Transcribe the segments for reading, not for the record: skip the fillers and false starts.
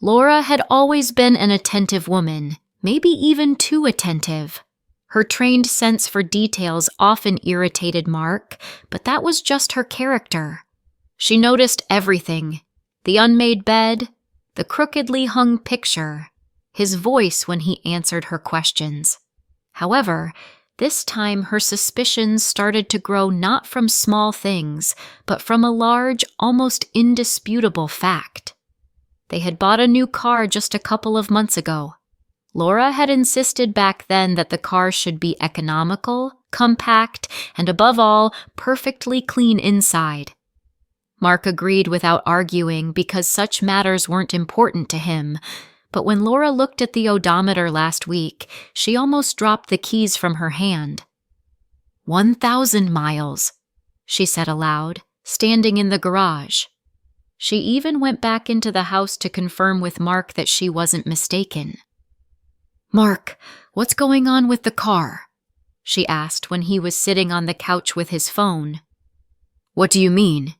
Laura had always been an attentive woman, maybe even too attentive. Her trained sense for details often irritated Mark, but that was just her character. She noticed everything: the unmade bed, the crookedly hung picture, his voice when he answered her questions. However, this time her suspicions started to grow not from small things, but from a large, almost indisputable fact. They had bought a new car just a couple of months ago. Laura had insisted back then that the car should be economical, compact, and above all, perfectly clean inside. Mark agreed without arguing because such matters weren't important to him, but when Laura looked at the odometer last week, she almost dropped the keys from her hand. 1,000 miles, she said aloud, standing in the garage. She even went back into the house to confirm with Mark that she wasn't mistaken. "Mark, what's going on with the car?" she asked when he was sitting on the couch with his phone. "What do you mean?"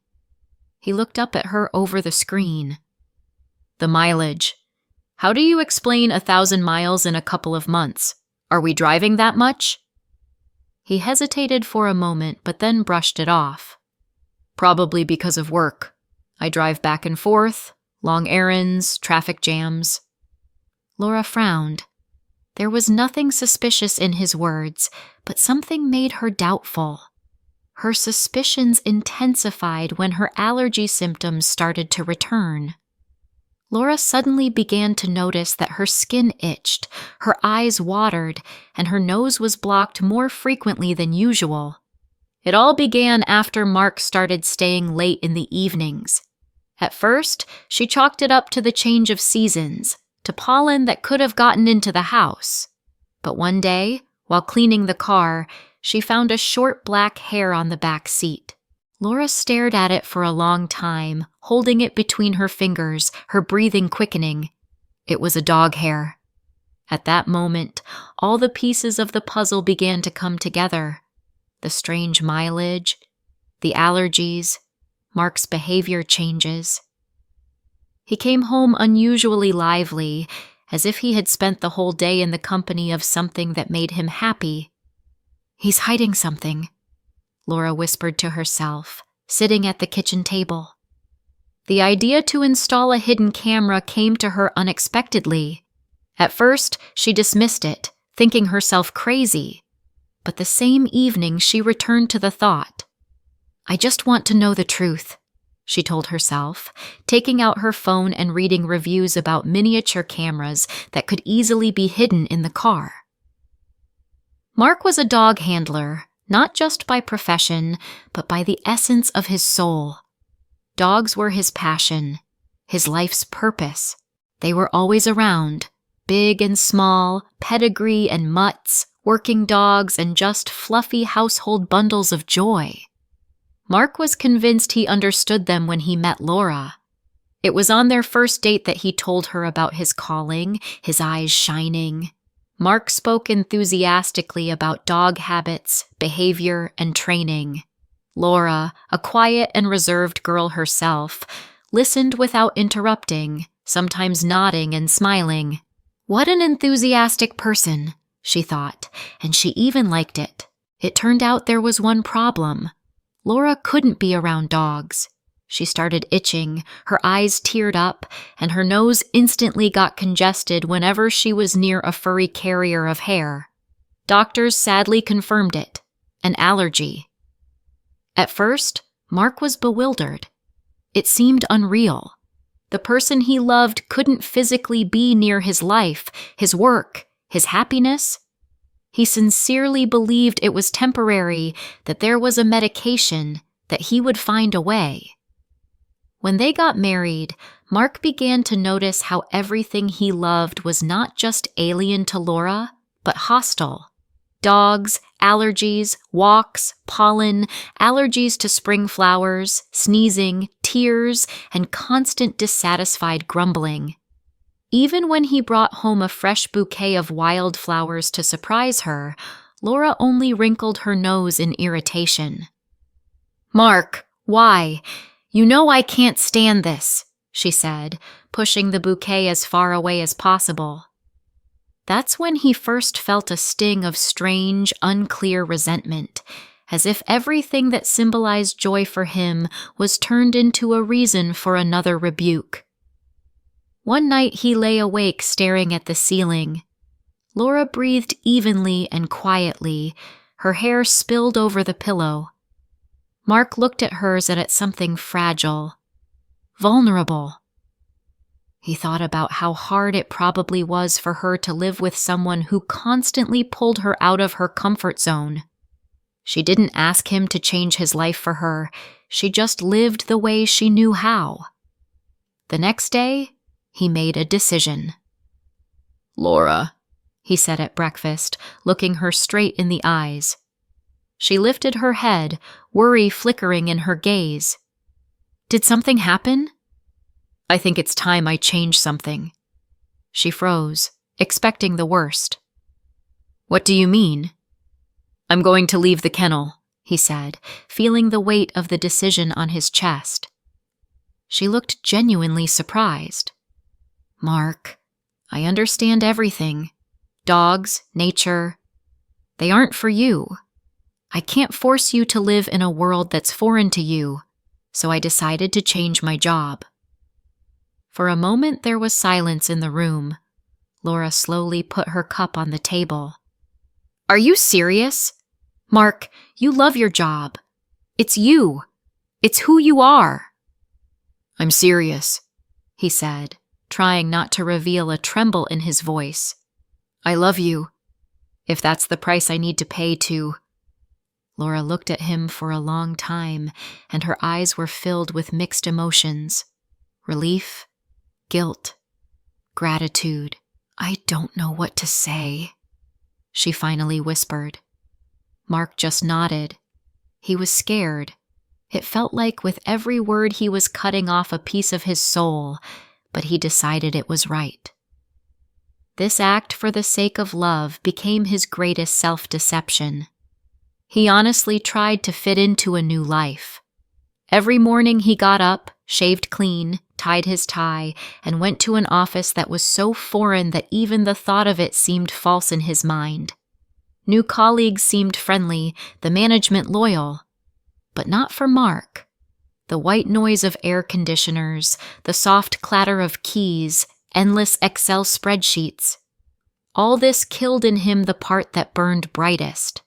He looked up at her over the screen. "The mileage. How do you explain 1,000 miles in a couple of months? Are we driving that much?" He hesitated for a moment, but then brushed it off. "Probably because of work. I drive back and forth, long errands, traffic jams." Laura frowned. There was nothing suspicious in his words, but something made her doubtful. Her suspicions intensified when her allergy symptoms started to return. Laura suddenly began to notice that her skin itched, her eyes watered, and her nose was blocked more frequently than usual. It all began after Mark started staying late in the evenings. At first, she chalked it up to the change of seasons, to pollen that could have gotten into the house. But one day, while cleaning the car, she found a short black hair on the back seat. Laura stared at it for a long time, holding it between her fingers, her breathing quickening. It was a dog hair. At that moment, all the pieces of the puzzle began to come together. The strange mileage, the allergies, Mark's behavior changes. He came home unusually lively, as if he had spent the whole day in the company of something that made him happy. "He's hiding something," Laura whispered to herself, sitting at the kitchen table. The idea to install a hidden camera came to her unexpectedly. At first, she dismissed it, thinking herself crazy. But the same evening, she returned to the thought. "I just want to know the truth," she told herself, taking out her phone and reading reviews about miniature cameras that could easily be hidden in the car. Mark was a dog handler, not just by profession, but by the essence of his soul. Dogs were his passion, his life's purpose. They were always around, big and small, pedigree and mutts, working dogs, and just fluffy household bundles of joy. Mark was convinced he understood them when he met Laura. It was on their first date that he told her about his calling, his eyes shining. Mark spoke enthusiastically about dog habits, behavior, and training. Laura, a quiet and reserved girl herself, listened without interrupting, sometimes nodding and smiling. What an enthusiastic person, she thought, and she even liked it. It turned out there was one problem. Laura couldn't be around dogs. She started itching, her eyes teared up, and her nose instantly got congested whenever she was near a furry carrier of hair. Doctors sadly confirmed it, an allergy. At first, Mark was bewildered. It seemed unreal. The person he loved couldn't physically be near his life, his work, his happiness. He sincerely believed it was temporary, that there was a medication, that he would find a way. When they got married, Mark began to notice how everything he loved was not just alien to Laura, but hostile. Dogs, allergies, walks, pollen, allergies to spring flowers, sneezing, tears, and constant dissatisfied grumbling. Even when he brought home a fresh bouquet of wildflowers to surprise her, Laura only wrinkled her nose in irritation. "Mark, why? You know I can't stand this," she said, pushing the bouquet as far away as possible. That's when he first felt a sting of strange, unclear resentment, as if everything that symbolized joy for him was turned into a reason for another rebuke. One night he lay awake staring at the ceiling. Laura breathed evenly and quietly, her hair spilled over the pillow. Mark looked at hers and at something fragile, vulnerable. He thought about how hard it probably was for her to live with someone who constantly pulled her out of her comfort zone. She didn't ask him to change his life for her, she just lived the way she knew how. The next day, he made a decision. "Laura," he said at breakfast, looking her straight in the eyes. She lifted her head, worry flickering in her gaze. "Did something happen?" "I think it's time I change something." She froze, expecting the worst. "What do you mean?" "I'm going to leave the kennel," he said, feeling the weight of the decision on his chest. She looked genuinely surprised. "Mark, I understand everything. Dogs, nature, they aren't for you. I can't force you to live in a world that's foreign to you, so I decided to change my job." For a moment there was silence in the room. Laura slowly put her cup on the table. "Are you serious? Mark, you love your job. It's you. It's who you are." "I'm serious," he said, trying not to reveal a tremble in his voice. "I love you, if that's the price I need to pay to—" Laura looked at him for a long time, and her eyes were filled with mixed emotions. Relief, guilt, gratitude. "I don't know what to say," she finally whispered. Mark just nodded. He was scared. It felt like with every word he was cutting off a piece of his soul, but he decided it was right. This act for the sake of love became his greatest self-deception. He honestly tried to fit into a new life. Every morning he got up, shaved clean, tied his tie, and went to an office that was so foreign that even the thought of it seemed false in his mind. New colleagues seemed friendly, the management loyal. But not for Mark. The white noise of air conditioners, the soft clatter of keys, endless Excel spreadsheets. All this killed in him the part that burned brightest.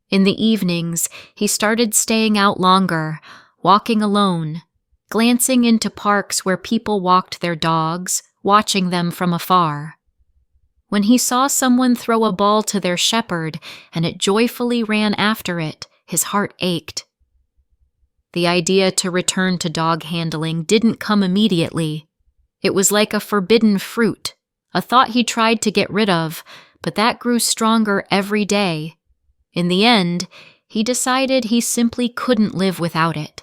In the evenings, he started staying out longer, walking alone, glancing into parks where people walked their dogs, watching them from afar. When he saw someone throw a ball to their shepherd and it joyfully ran after it, his heart ached. The idea to return to dog handling didn't come immediately. It was like a forbidden fruit, a thought he tried to get rid of, but that grew stronger every day. In the end, he decided he simply couldn't live without it.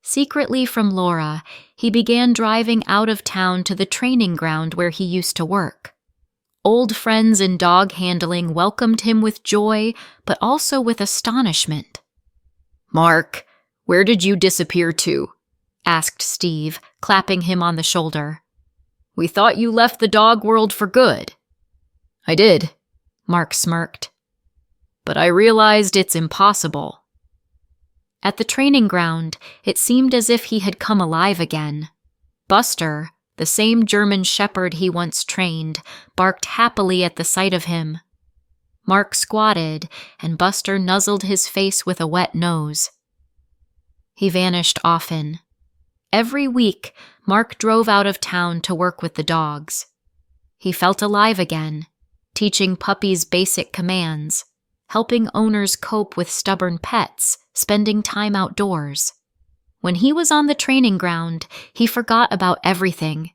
Secretly from Laura, he began driving out of town to the training ground where he used to work. Old friends in dog handling welcomed him with joy, but also with astonishment. "Mark, where did you disappear to?" asked Steve, clapping him on the shoulder. "We thought you left the dog world for good." "I did," Mark smirked. "But I realized it's impossible." At the training ground, it seemed as if he had come alive again. Buster, the same German shepherd he once trained, barked happily at the sight of him. Mark squatted, and Buster nuzzled his face with a wet nose. He vanished often. Every week, Mark drove out of town to work with the dogs. He felt alive again, teaching puppies basic commands, helping owners cope with stubborn pets, spending time outdoors. When he was on the training ground, he forgot about everything.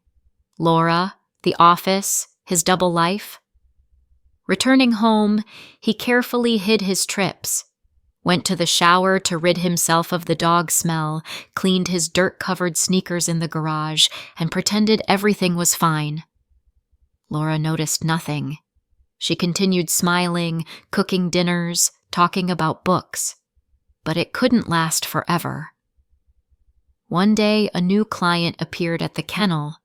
Laura, the office, his double life. Returning home, he carefully hid his trips, went to the shower to rid himself of the dog smell, cleaned his dirt-covered sneakers in the garage, and pretended everything was fine. Laura noticed nothing. She continued smiling, cooking dinners, talking about books. But it couldn't last forever. One day, a new client appeared at the kennel.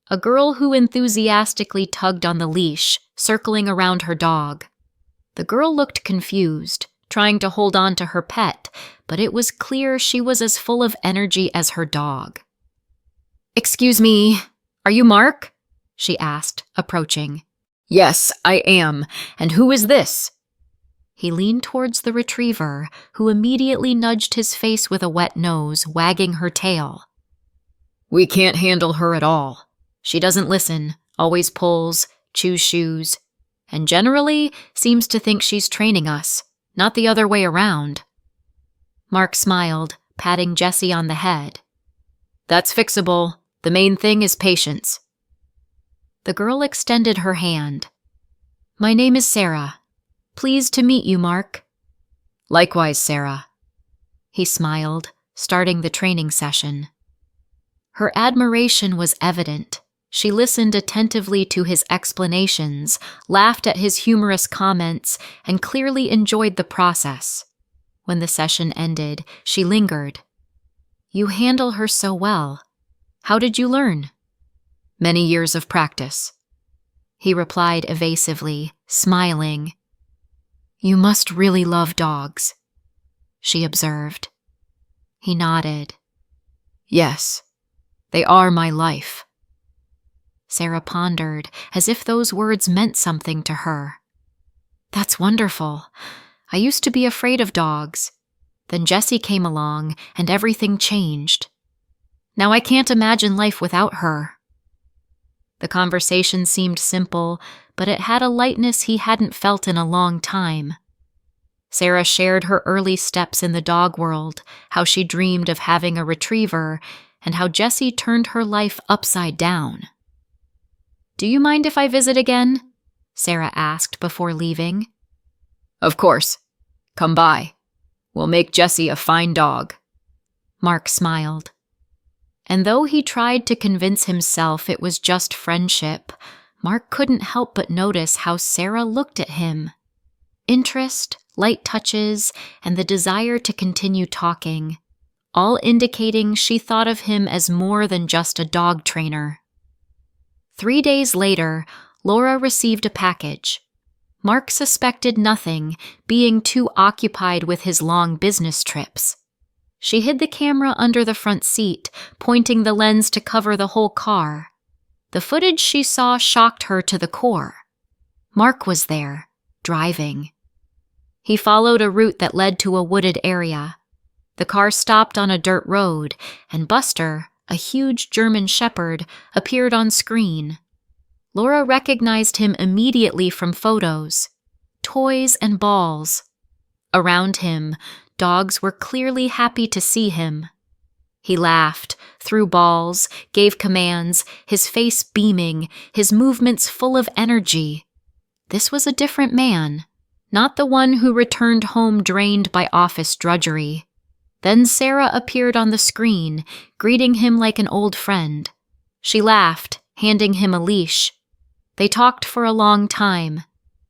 A girl who enthusiastically tugged on the leash, circling around her dog. The girl looked confused, trying to hold on to her pet, but it was clear she was as full of energy as her dog. "Excuse me, are you Mark?" she asked, approaching. "Yes, I am. And who is this?" He leaned towards the retriever, who immediately nudged his face with a wet nose, wagging her tail. "We can't handle her at all. She doesn't listen, always pulls, chews shoes, and generally seems to think she's training us, not the other way around." Mark smiled, patting Jessie on the head. "That's fixable. The main thing is patience." The girl extended her hand. "My name is Sarah. Pleased to meet you, Mark." "Likewise, Sarah." He smiled, starting the training session. Her admiration was evident. She listened attentively to his explanations, laughed at his humorous comments, and clearly enjoyed the process. When the session ended, she lingered. "You handle her so well. How did you learn?" "Many years of practice." He replied evasively, smiling. "You must really love dogs," she observed. He nodded. "Yes, they are my life." Sarah pondered, as if those words meant something to her. "That's wonderful. I used to be afraid of dogs. Then Jessie came along, and everything changed. Now I can't imagine life without her." The conversation seemed simple, but it had a lightness he hadn't felt in a long time. Sarah shared her early steps in the dog world, how she dreamed of having a retriever, and how Jessie turned her life upside down. "Do you mind if I visit again?" Sarah asked before leaving. "Of course. Come by. We'll make Jessie a fine dog." Mark smiled. And though he tried to convince himself it was just friendship, Mark couldn't help but notice how Sarah looked at him. Interest, light touches, and the desire to continue talking, all indicating she thought of him as more than just a dog trainer. 3 days later, Laura received a package. Mark suspected nothing, being too occupied with his long business trips. She hid the camera under the front seat, pointing the lens to cover the whole car. The footage she saw shocked her to the core. Mark was there, driving. He followed a route that led to a wooded area. The car stopped on a dirt road, and Buster, a huge German shepherd, appeared on screen. Laura recognized him immediately from photos. Toys and balls. Around him, dogs were clearly happy to see him. He laughed, threw balls, gave commands, his face beaming, his movements full of energy. This was a different man, not the one who returned home drained by office drudgery. Then Sarah appeared on the screen, greeting him like an old friend. She laughed, handing him a leash. They talked for a long time.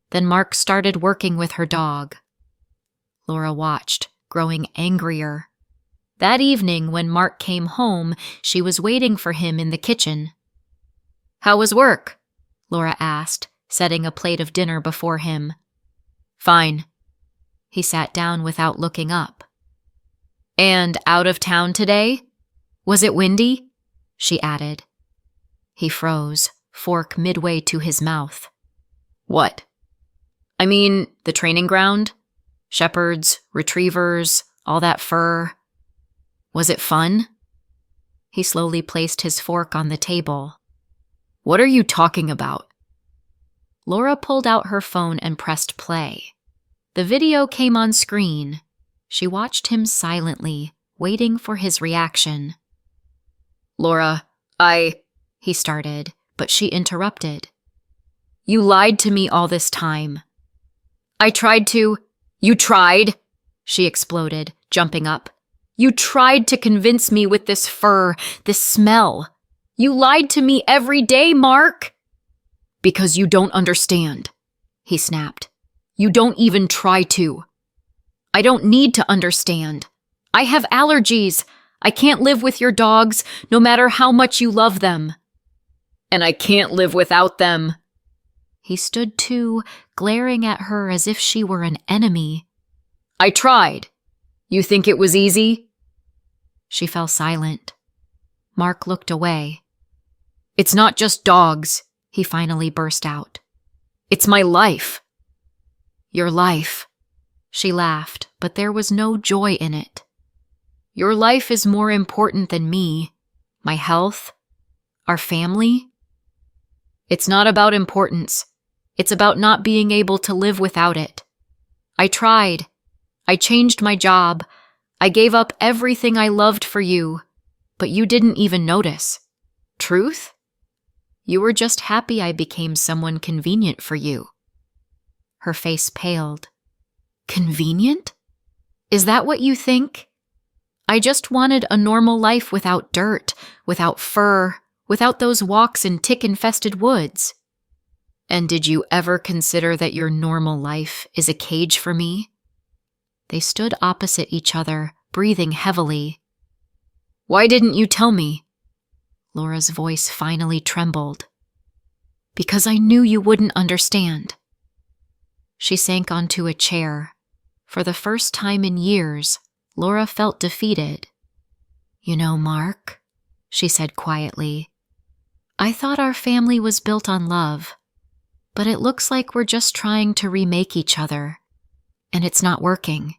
Then Mark started working with her dog. Laura watched, growing angrier. That evening, when Mark came home, she was waiting for him in the kitchen. "How was work?" Laura asked, setting a plate of dinner before him. "Fine." He sat down without looking up. "And out of town today? Was it windy?" she added. He froze, fork midway to his mouth. "What?" "I mean, the training ground? Shepherds, retrievers, all that fur. Was it fun?" He slowly placed his fork on the table. "What are you talking about?" Laura pulled out her phone and pressed play. The video came on screen. She watched him silently, waiting for his reaction. "Laura, he started, but she interrupted. "You lied to me all this time." "I tried to—" "You tried?" she exploded, jumping up. "You tried to convince me with this fur, this smell. You lied to me every day, Mark." "Because you don't understand," he snapped. "You don't even try to." "I don't need to understand. I have allergies. I can't live with your dogs, no matter how much you love them. And I can't live without them. He stood too, glaring at her as if she were an enemy. I tried. You think it was easy? She fell silent. Mark looked away. It's not just dogs, he finally burst out. It's my life. Your life. She laughed, but there was no joy in it. Your life is more important than me, my health, our family. It's not about importance. It's about not being able to live without it. I tried. I changed my job. I gave up everything I loved for you, but you didn't even notice. Truth? You were just happy I became someone convenient for you. Her face paled. Convenient? Is that what you think? I just wanted a normal life without dirt, without fur, without those walks in tick-infested woods. And did you ever consider that your normal life is a cage for me? They stood opposite each other, breathing heavily. Why didn't you tell me? Laura's voice finally trembled. Because I knew you wouldn't understand. She sank onto a chair. For the first time in years, Laura felt defeated. You know, Mark, she said quietly, I thought our family was built on love, but it looks like we're just trying to remake each other, and it's not working.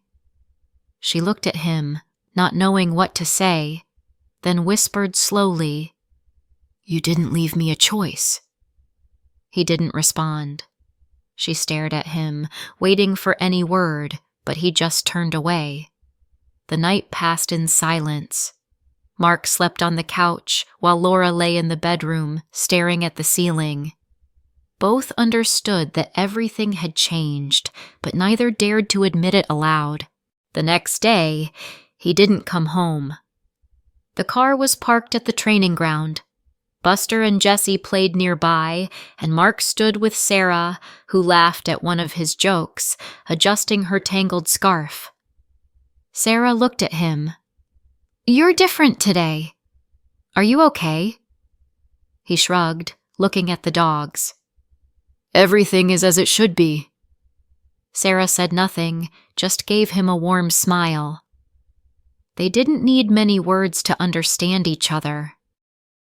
She looked at him, not knowing what to say, then whispered slowly, You didn't leave me a choice. He didn't respond. She stared at him, waiting for any word, but he just turned away. The night passed in silence. Mark slept on the couch while Laura lay in the bedroom, staring at the ceiling. Both understood that everything had changed, but neither dared to admit it aloud. The next day, he didn't come home. The car was parked at the training ground. Buster and Jesse played nearby, and Mark stood with Sarah, who laughed at one of his jokes, adjusting her tangled scarf. Sarah looked at him. You're different today. Are you okay? He shrugged, looking at the dogs. Everything is as it should be. Sarah said nothing, just gave him a warm smile. They didn't need many words to understand each other.